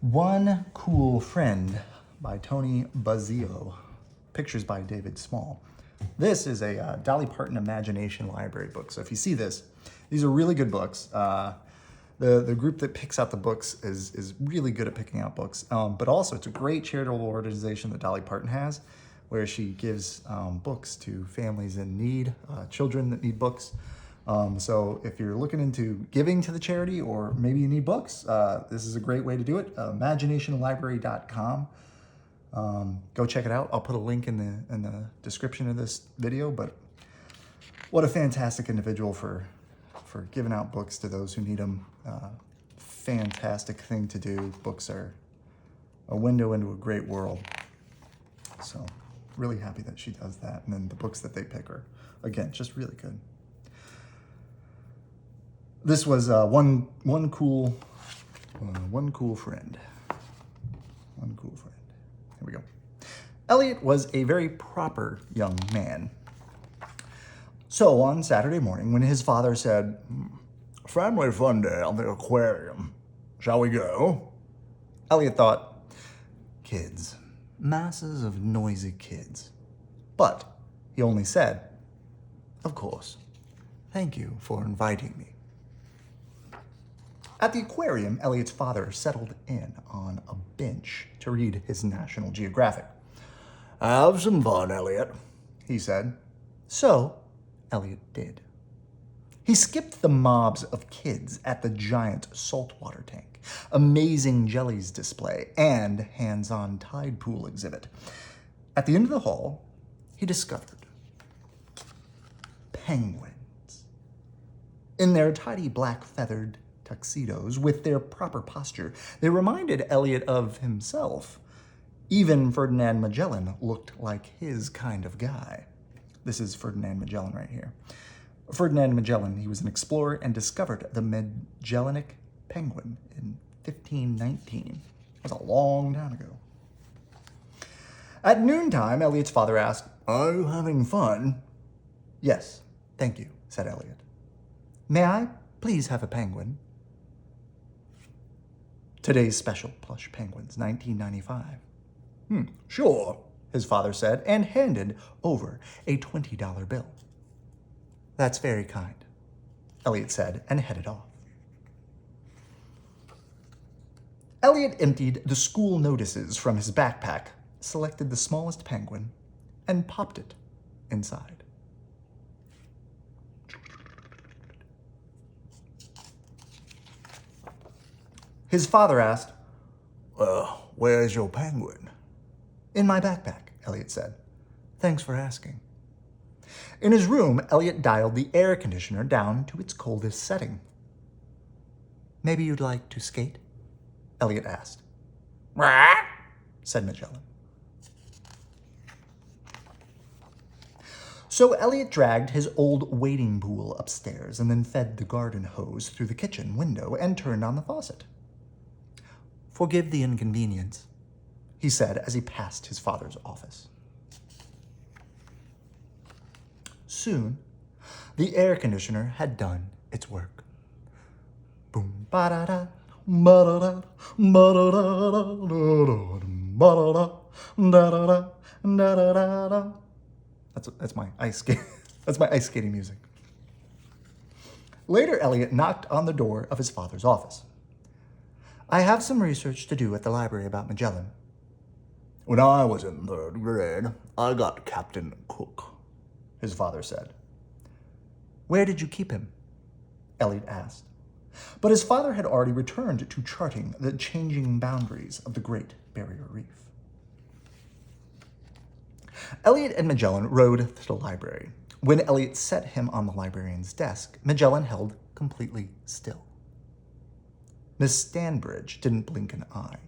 One Cool Friend by Toni Buzzeo. Pictures by David Small. This is a Dolly Parton Imagination Library book. So if you see this, these are really good books. The group that picks out the books is really good at picking out books. But also it's a great charitable organization that Dolly Parton has, where she gives books to families in need, children that need books. So if you're looking into giving to the charity, or maybe you need books, this is a great way to do it. Imaginationlibrary.com. Go check it out. I'll put a link in the description of this video. But what a fantastic individual for giving out books to those who need them. Fantastic thing to do. Books are a window into a great world. So really happy that she does that. And then the books that they pick are, again, just really good. This was one cool friend. One cool friend. Here we go. Elliot was a very proper young man. So on Saturday morning, when his father said, "Family fun day on the aquarium. Shall we go?" Elliot thought, kids, masses of noisy kids. But he only said, "Of course. Thank you for inviting me." At the aquarium, Elliot's father settled in on a bench to read his National Geographic. "Have some fun, Elliot," he said. So, Elliot did. He skipped the mobs of kids at the giant saltwater tank, amazing jellies display, and hands-on tide pool exhibit. At the end of the hall, he discovered penguins. In their tidy black feathered tuxedos, with their proper posture, they reminded Elliot of himself. Even Ferdinand Magellan looked like his kind of guy. This is Ferdinand Magellan right here. Ferdinand Magellan, he was an explorer and discovered the Magellanic penguin in 1519. That was a long time ago. At noontime, Elliot's father asked, "Are you having fun?" "Yes, thank you," said Elliot. "May I please have a penguin?" "Today's special plush penguins, $19.95. Sure," his father said, and handed over a $20 bill. "That's very kind," Elliot said, and headed off. Elliot emptied the school notices from his backpack, selected the smallest penguin, and popped it inside. His father asked, "Where's your penguin?" "In my backpack," Elliot said. "Thanks for asking." In his room, Elliot dialed the air conditioner down to its coldest setting. "Maybe you'd like to skate?" Elliot asked. "Rah," said Magellan. So Elliot dragged his old wading pool upstairs and then fed the garden hose through the kitchen window and turned on the faucet. "Forgive the inconvenience," he said as he passed his father's office. Soon, the air conditioner had done its work. Boom, ba-da-da, ba-da-da, ba-da-da, ba-da-da, da-da-da, da-da-da. That's my ice skating. That's my ice skating music. Later, Elliot knocked on the door of his father's office. "I have some research to do at the library about Magellan." "When I was in 3rd grade, I got Captain Cook," his father said. "Where did you keep him?" Elliot asked. But his father had already returned to charting the changing boundaries of the Great Barrier Reef. Elliot and Magellan rode to the library. When Elliot set him on the librarian's desk, Magellan held completely still. Miss Stanbridge didn't blink an eye,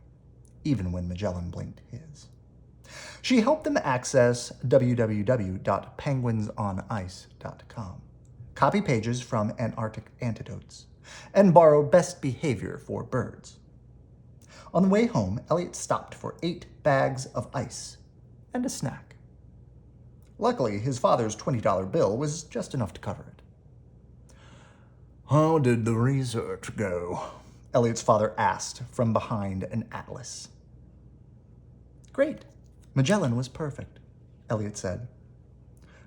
even when Magellan blinked his. She helped them access www.penguinsonice.com, copy pages from Antarctic Antidotes, and borrow Best Behavior for Birds. On the way home, Elliot stopped for 8 bags of ice and a snack. Luckily, his father's $20 bill was just enough to cover it. "How did the research go?" Elliot's father asked from behind an atlas. Great. Magellan was perfect, Elliot said.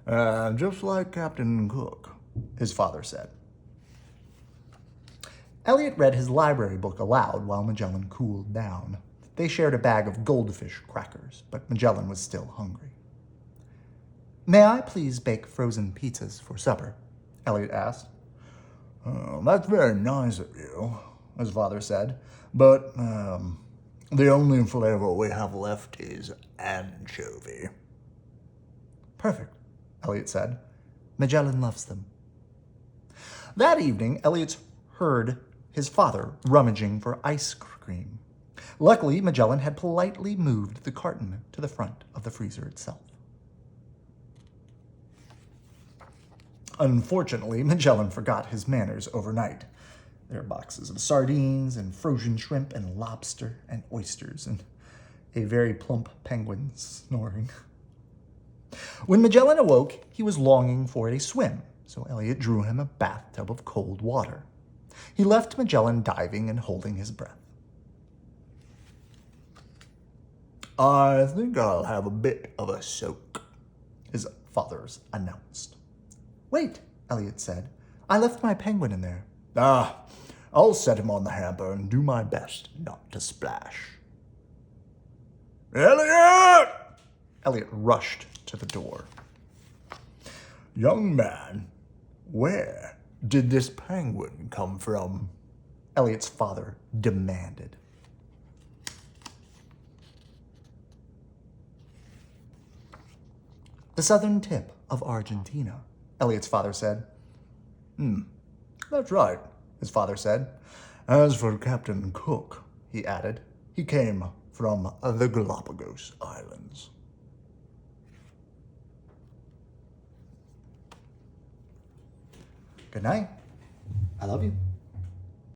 Just like Captain Cook, his father said. Elliot read his library book aloud while Magellan cooled down. They shared a bag of goldfish crackers, but Magellan was still hungry. May I please bake frozen pizzas for supper? Elliot asked. That's very nice of you, his father said, but the only flavor we have left is anchovy. Perfect, Elliot said. Magellan loves them. That evening, Elliot heard his father rummaging for ice cream. Luckily, Magellan had politely moved the carton to the front of the freezer itself. Unfortunately, Magellan forgot his manners overnight. There are boxes of sardines and frozen shrimp and lobster and oysters and a very plump penguin snoring. When Magellan awoke, he was longing for a swim, so Elliot drew him a bathtub of cold water. He left Magellan diving and holding his breath. I think I'll have a bit of a soak, his father announced. Wait, Elliot said. I left my penguin in there. I'll set him on the hamper and do my best not to splash. Elliot! Elliot rushed to the door. Young man, where did this penguin come from? Elliot's father demanded. The southern tip of Argentina, Elliot's father said. That's right, his father said. As for Captain Cook, he added, he came from the Galapagos Islands. Good night. I love you.